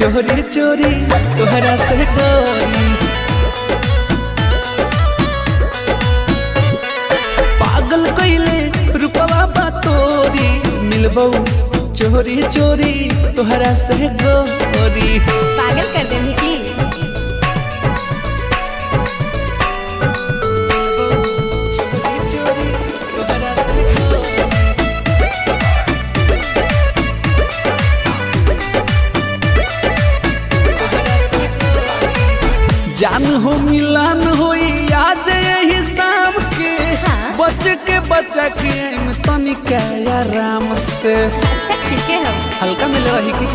चोरी चोरी तोहरा से गोरी। पागल कइले रूपवा बा तोरी, मिलबो चोरी चोरी तोहरा से गोरी। पागल कर दे की चोरी चोरी तोहरा से गोरी। जान हो मिलान होई आज यही शाम के, हाँ। बच के बचा के तनिका आराम से। अच्छा ठीक है हम हल्का मिले रही की